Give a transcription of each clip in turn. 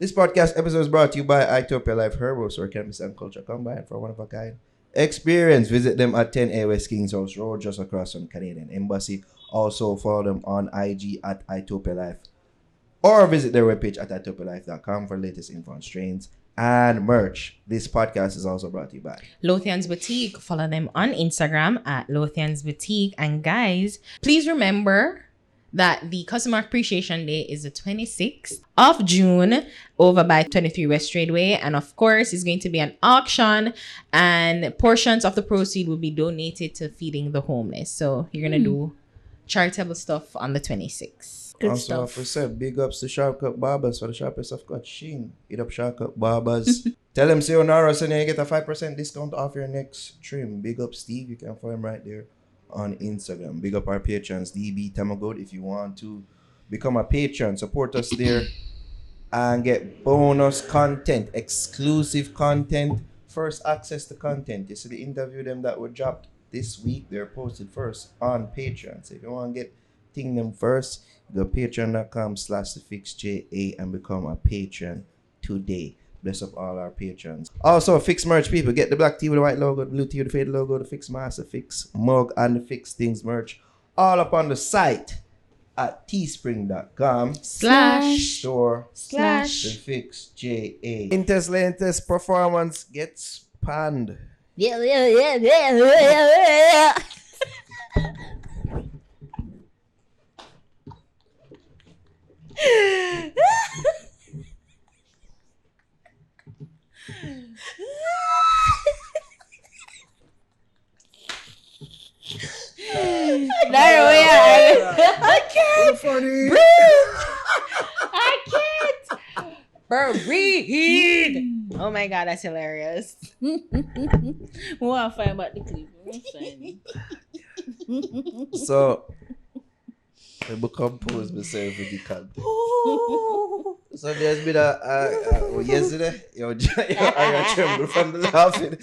This podcast episode is brought to you by Itopia Life Herbals, where cannabis and culture combine for one of a kind experience. Visit them at 10A West Kings House Road, just across from Canadian Embassy. Also follow them on IG at Itopia Life, or visit their webpage at itopialife.com for latest info on strains and merch. This podcast is also brought to you by Lothian's Boutique. Follow them on Instagram at Lothian's Boutique. And guys, please remember that the Customer Appreciation Day is the 26th of June over by 23 West Tradeway. And of course, it's going to be an auction, and portions of the proceeds will be donated to feeding the homeless. So you're going to do charitable stuff on the 26th. Good also, stuff. For said, big ups to Sharpcut Barbers for the sharpest of cut sheen. Hit up Sharpcut Barbers. Tell them say Onara, and you get a 5% discount off your next trim. Big up Steve, you can find him right there on Instagram. Big up our patrons, DB Tamagoat. If you want to become a patron, support us there and get bonus content, exclusive content, first access to content. You see the interview them that were dropped this week, they're posted first on Patreon. So if you want to get thing them first, go patreon.com/thefixja and become a patron today. Bless up all our patrons. Also, Fix merch people. Get the black tee with the white logo, the blue tee with the faded logo, the Fix mask, the Fix mug, and the Fix things merch. All up on the site at teespring.com/store/the Fix JA. Intence performance gets panned. Yeah. I can't. Funny. I can't breathe. Oh my God, that's hilarious. We want to find about the clip. So, I compose myself with the content. So there's been yesterday, I tremble from the laughing.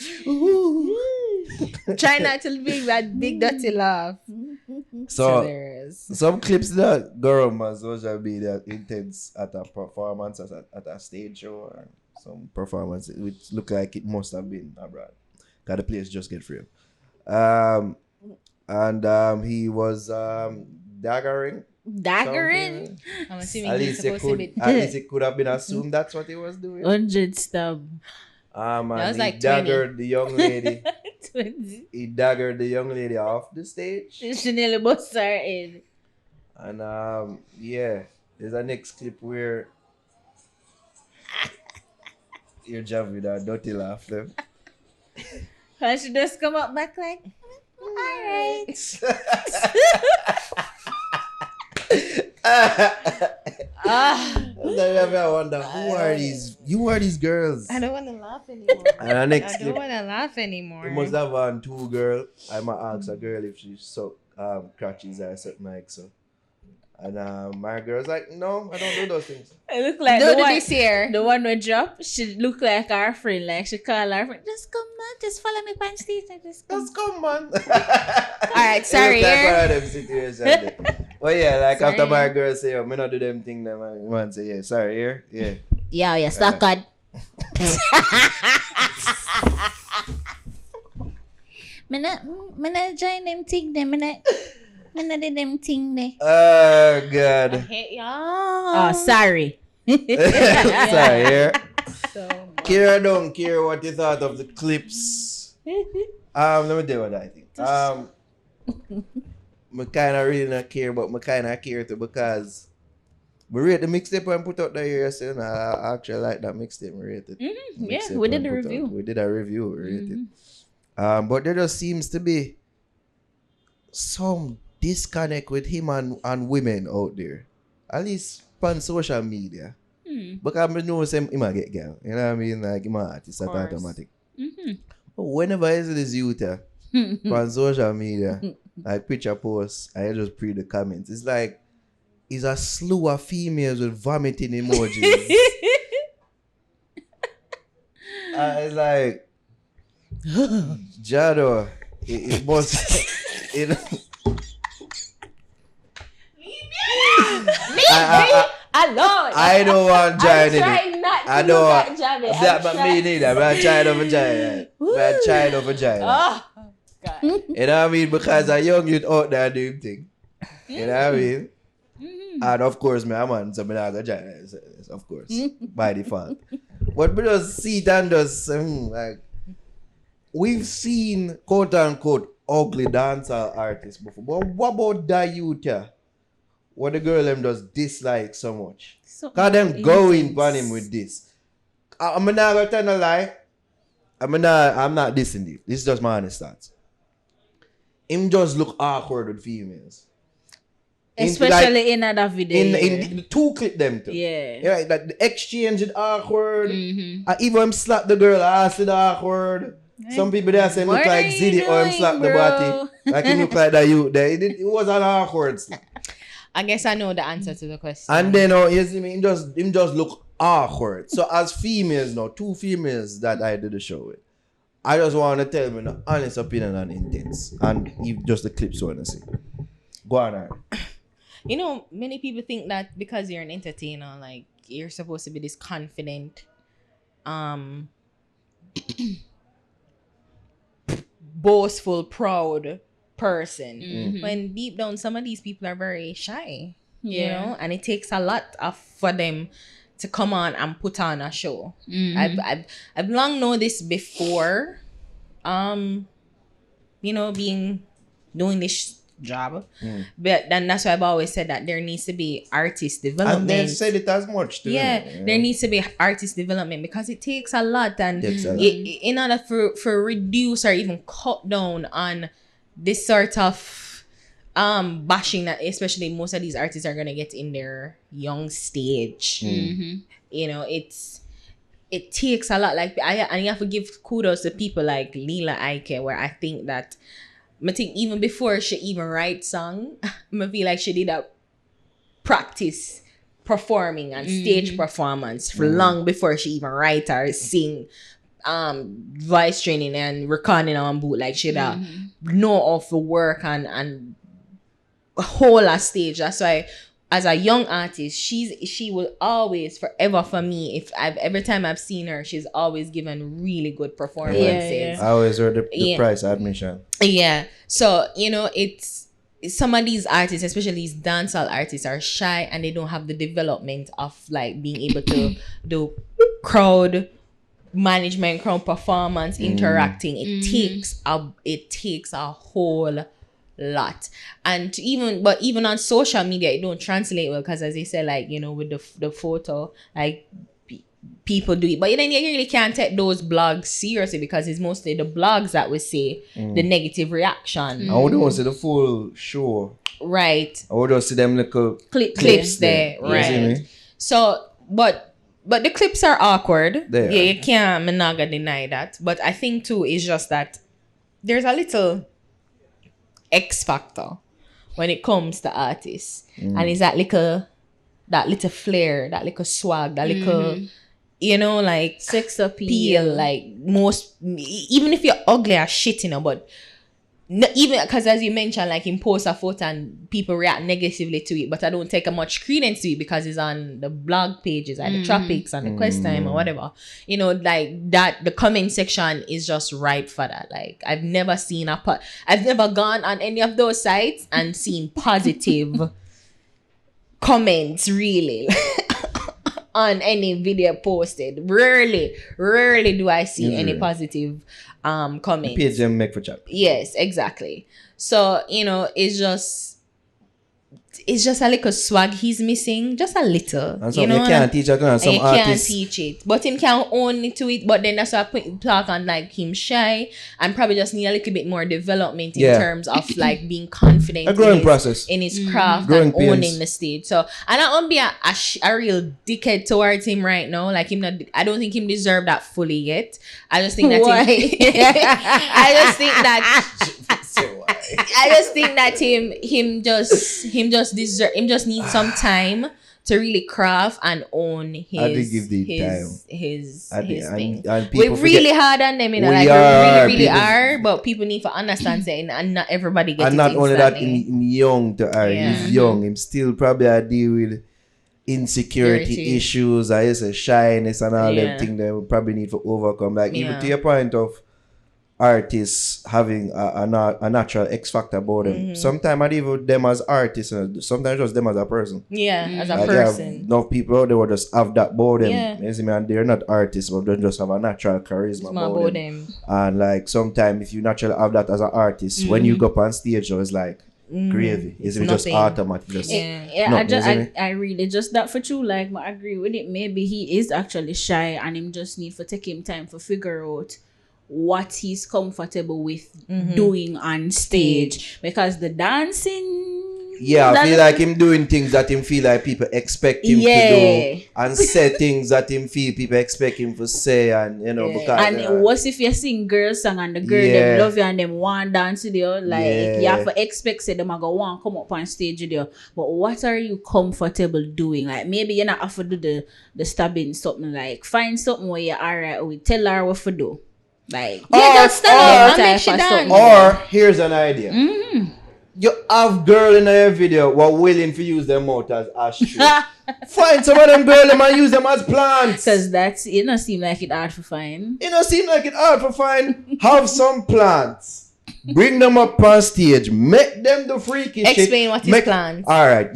Try not to be that big dirty laugh. So Hilarious. some clips that go around my social media intense at a performance at a stage show, or some performance which look like it must have been abroad. Cause the place just get free. He was daggering. Daggering? I'm assuming At he's least supposed to be. it could have been assumed that's what he was doing. 100 stab. And That was he like 20. daggered the young lady. 20. He daggered the young lady off the stage. She nearly bust her head. And there's a next clip where you're jamming with a dirty laugh them. And she just come up back like, alright. I wonder who are these girls? I don't want to laugh anymore. And the next I don't clip, want to laugh anymore. we must have on two girls. I might ask a girl if she suck crotches or something like so. And my girl's like, no, I don't do those things. It look like Don't the do one, this here. the one who drop, she look like our friend. Like she call her friend, just come on, just follow me on stage and just come. Just come on. Alright, sorry. It look like one of them situations. Well, yeah, like Sorry. after my girl say, oh, me not do them thing, then man say, yeah, sorry, here, yeah. Yeah, stuck on. Me not join them thing there. Me not do them thing there. Oh, God. Hate y'all. Oh, sorry. Sorry, here. So Kira, don't care what you thought of the clips. Let me tell you what I think. I kind of really not care, but I kind of care too because we rate the mixtape and put out the year, so I actually like that mixtape. We rate it. Yeah, Mixtape we did and the put review. out. We did a review. We rate it. But there just seems to be some disconnect with him and women out there, at least on social media. Because I know him might get girl. You know what I mean? Like, he might artist at automatic. But whenever I see this youth on social media, like picture posts, I just read the comments. It's like, it's a slew of females with vomiting emojis. It's like, Jado, it must, you know. alone. I don't want to join in it. I'm trying not I know. That but me neither. I'm a child of a giant. I'm a child of a giant. Oh, God. You know what I mean? Because a young youth out there doing thing. You know what I mean? And of course, me a man, so me not go giant. Of course, by default. But we just see it and just like we've seen quote unquote ugly dancer artists before. But what about that youth here? What the girl them just dislike so much? So Cause them going intense. on him with this. I'm not gonna tell a lie. I'm not dissing it. This is just my honest thoughts. Him just look awkward with females. Especially in other video. In the two clip them too. Yeah. Yeah, like the exchange is awkward. Even him slap the girl ass is awkward. Some people there say him look What like are you Ziddy or him doing, slap the bro? body. Like him look like that you there. It was an awkward slap. I guess I know the answer to the question. And then you see me, him just look awkward. So as females now, two females that I did the show with, I just want to tell me the honest opinion on Intence. And if just the clips you want to see. Go on, Aaron. You know, many people think that because you're an entertainer, like you're supposed to be this confident, boastful, proud person. When deep down, some of these people are very shy. You Yeah. know, and it takes a lot for them to come on and put on a show. I've long known this before, you know, doing this job. But then that's why I've always said that there needs to be artist And development. they said it as much too. Yeah, you know. there needs to be artist development because it takes a lot, and Takes a lot. in order for reduce or even cut down on this sort of bashing that especially most of these artists are gonna get in their young stage. You know, it takes a lot. Like and you have to give kudos to people like Lila Ike, where I think that I think even before she even write song, I feel like she did a practice performing and stage performance for long before she even write or sing voice training and recording on boot. Like she'd know of the work and whole a stage. That's why as a young artist, she will always forever for me. If every time I've seen her, she's always given really good performances. Yeah. I always heard the Yeah. price admission. Yeah. So, you know, it's some of these artists, especially these dancehall artists, are shy and they don't have the development of like being able to do crowd management, crowd performance, interacting. It takes a whole lot. And even on social media, it don't translate well because as they say, like, you know, with the photo, like people do it, but then you really can't take those blogs seriously because it's mostly the blogs that will say the negative reaction. I wouldn't want to see the full show. Right. I would just see them little Clips there. You see Right. me? So but the clips are awkward. They Yeah, are. you can't I'm not gonna deny that. But I think too it's just that there's a little X factor when it comes to artists. And it's that little flair, that little swag, that little you know, like Sex appeal. like most, even if you're ugly as shit, you know, but even because as you mentioned, like him post a photo and people react negatively to it, but I don't take much credence to it because it's on the blog pages, like the Tropics and the Quest Time or whatever, you know, like that. The comment section is just ripe for that. Like I've never gone on any of those sites and seen positive comments really on any video posted. Rarely do I see any Usually. positive comments. Page them make for chat. Yes, exactly. So, you know, it's just a little swag he's missing, just a little. And so you know, you can't teach that kind. Some you can't artists. teach it, but him can own it to it. But then that's why I talk on like him shy and probably just need a little bit more development in Yeah. terms of like being confident A growing in process. his craft Growing and pains. owning the stage. So and I won't be a real dickhead towards him right now. Like him, I don't think him deserve that fully yet. I just think that Why? I just think that him just needs some time to really craft and own his I did give the time. his I did, thing. and We're people really forget- hard on them, you know, We like are, we really people- are, but people need to understand saying and not everybody gets And it not only that, instantly. him young to her. Yeah. He's young. Him still probably a deal with insecurity Security. issues, I say shyness and all Yeah. them things that we probably need to overcome. Like even Yeah. to your point of artists having a natural X factor about them. Sometimes not even them as artists, sometimes just them as a person. Yeah, as a Like you have person. enough people out there who just have that about them. Yeah. You see me? And they're not artists, but they just have a natural charisma Small about about them. them. And like sometimes if you naturally have that as an artist, when you go up on stage, it's like gravy. You see me? Just nothing. automatic. Just Yeah, nothing, isn't it? I really just that for true. Like, I agree with it. Maybe he is actually shy, and him just need to take him time to figure out what he's comfortable with doing on stage. Because the dancing, Yeah, I that- feel like him doing things that him feel like people expect him to do, and say things that him feel people expect him to say, and you know because And what if you sing girl song and the girl Yeah. them love you and them want dance with you? Like, Yeah. you have to expect say them a go want come up on stage with you. But what are you comfortable doing? Like, maybe you're not have to do the stabbing something. Like, find something where you're alright with. Tell her what to do. Like, Just stand up and make she type of dance. something. or here's an idea. You have girl in your video who are willing to use their mouth as ashtray. Find some of them girl them and use them as plants. Because that's, it don't seem like it hard to find. It don't seem like it hard to find. Have some plants. Bring them up on stage. Make them the freaky shit. Explain what is plants. Alright,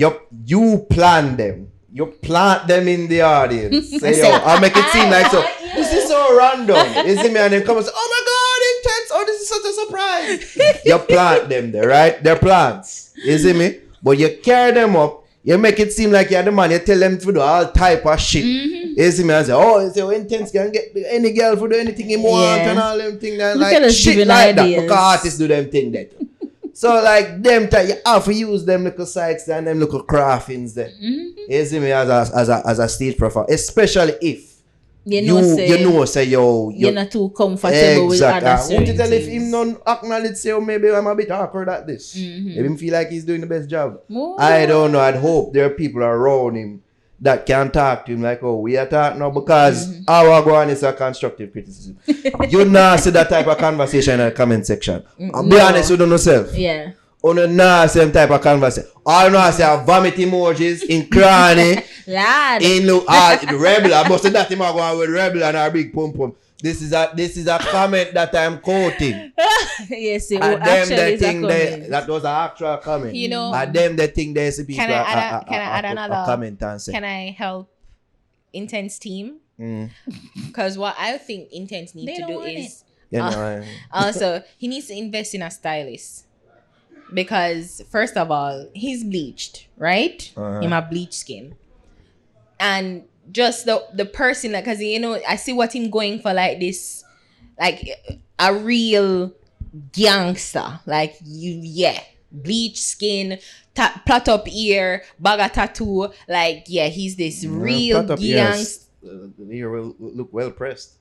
you plan them. You plant them in the audience. Say, yo, I'll make it seem like so. This is so random. You see me and then come and say, oh my god, Intence. Oh, this is such a surprise. You plant them there, right? They're plants. You see me? But you carry them up. You make it seem like you're the man. You tell them to do all type of shit. You see me and say, oh, Intence can get any girl to do anything he want and all them things. And Look at like us shit giving like ideas. that. Because artists do them thing that. So like them type, you have to use them little sites and them little craftings there. You see me as a stage performer, especially if you know say yo you're not too comfortable with other I want to certain tell if things. him don't acknowledge say oh, maybe I'm a bit awkward at this. Maybe him feel like he's doing the best job. Oh. I don't know. I'd hope there are people around him that can talk to him like, oh, we are talking now because our go on is a constructive criticism. You not see that type of conversation in the comment section. I'll be honest with yourself. Yeah. On a not same type of conversation. All I know I say vomit emojis in cranny, Lad. in rebel. I must have that him going with rebel and our big pum pum. This is a comment that I'm quoting. Yes, it And them actually they is a think they, comment. that was an actual comment. You know, And them they think there's people Can I add a another? comment and say. Can I help Intence team? Mm. Because what I think Intence need They to don't do want is You know, also he needs to invest in a stylist. Because first of all, he's bleached, right? Him a bleached skin. And just the person, like, cause you know, I see what him going for, like this, like a real gangster, like bleached skin, plot up ear, bag of tattoo, like he's this real Plot up gangster, ears, the ear will look well pressed.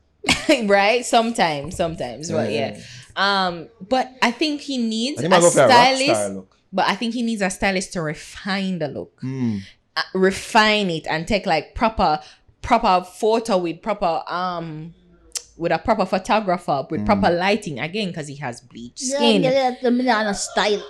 right? Sometimes, but but I think he needs And he might go a for a rock star stylist. look. But I think he needs a stylist to refine the look. Mm. Refine it and take like proper photo with proper with a proper photographer with proper lighting again because he has bleached skin. Style.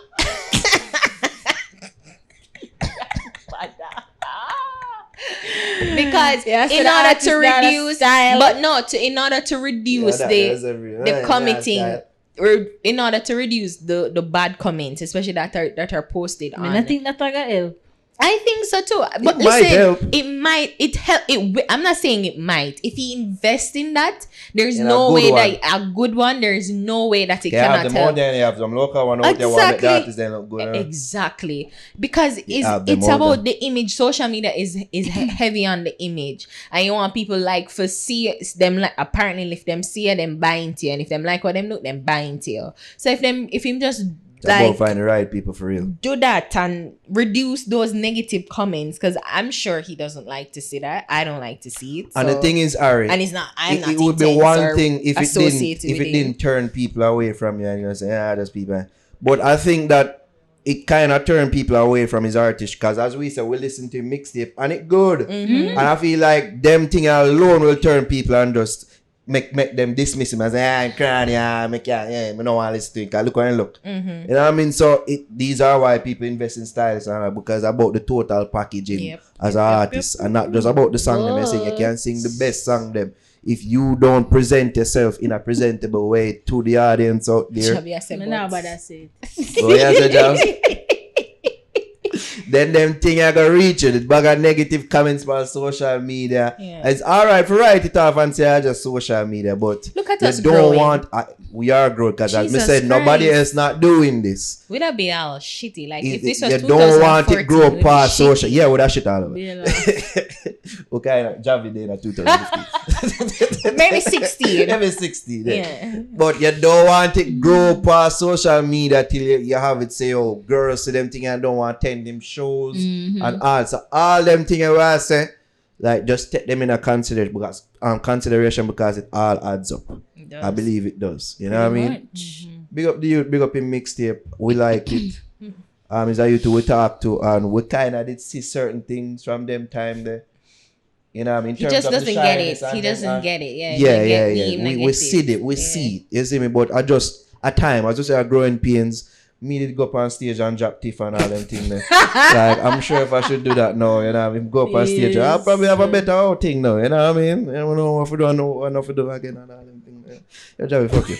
Because Yeah, so in the order artist to got a reduce, style. but no, in order to reduce the commenting, or in order to reduce the bad comments, especially that are posted on. I think that I got help. I think so too. But It might help. it help. I'm not saying it might. If he invests in that, there's In a no good way one. that a good one. There's no way that it You have cannot the more help. than you have some local one out there want Exactly. the artists then look good. Huh? Exactly, because have them it's all about done. the image. Social media is heavy on the image, and you want people like for see them like apparently if them see it, them buying to you, and if them like what them look, them buying to you. So if him just It's about like find the right people for real. do that and reduce those negative comments, because I'm sure he doesn't like to see that. I don't like to see it. And the so- thing is, Ari, and it's not. I'm it not. would be intense one or thing if associated it with didn't turn people away from you and you say, there's people. But I think that it kind of turned people away from his artist because as we said, we listen to mixtape and it good. Mm-hmm. And I feel like them thing alone will turn people and just make them dismiss him as I'm crying, yeah, me no want to listen to it. 'Cause look where I look. You know what I mean? So these are why people invest in stylists because about the total packaging as an artist and not just about the song them. I sing. You can sing the best song them. If you don't present yourself in a presentable way to the audience out there. Oh, yeah, so Jobs. Then them thing I gonna reach it. It's bag of negative comments on social media. Yeah. It's alright for write it off and say I just social media, but look at you us don't growing. want we are growing because as me said, Christ. nobody else not doing this. Would that be all shitty? Like if this was you don't want it grow past shitty. social. Yeah, with that shit all of it. Okay, Javi day in 2015. Maybe 16. Maybe 16. Yeah. But you don't want it grow past social media till you have it say, oh, girls see them thing and don't want to attend them shows and all. So all them things I say, like just take them in a consideration because it all adds up. I believe it does. You know what I mean? Big up the youth, big up in mixtape. We like it. It's a youth we talk to and we kind of did see certain things from them time there. You know what I mean? He just doesn't get it. He doesn't get it. Yeah. We see it. We see it. You see me? But at time, I just say growing pains. Me did go up on stage and drop tiff and all them things there. Like, I'm sure if I should do that now, you know what I mean? Go up on stage, I'll probably have a better outing now, you know what I mean? I don't know if we don't know enough to do again and all them things there. You're Javi, fuck you.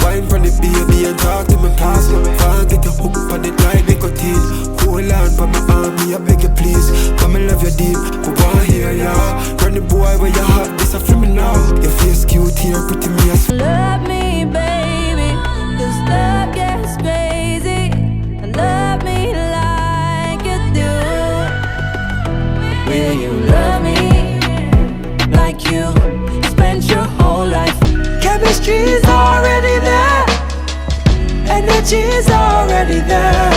Wine from the baby and talk to me past. Can't get a hook for the night, nicotine. Hold on for my arm, me I beg you please. Come and love you deep, go on here, yeah. Run the boy where you hot, this a free me now. Your face cute here, pretty me as love me, baby, 'cause love gets crazy. And love me like you do. Will you love me like you spent your whole life? Chemistry's already there. Energy's already there.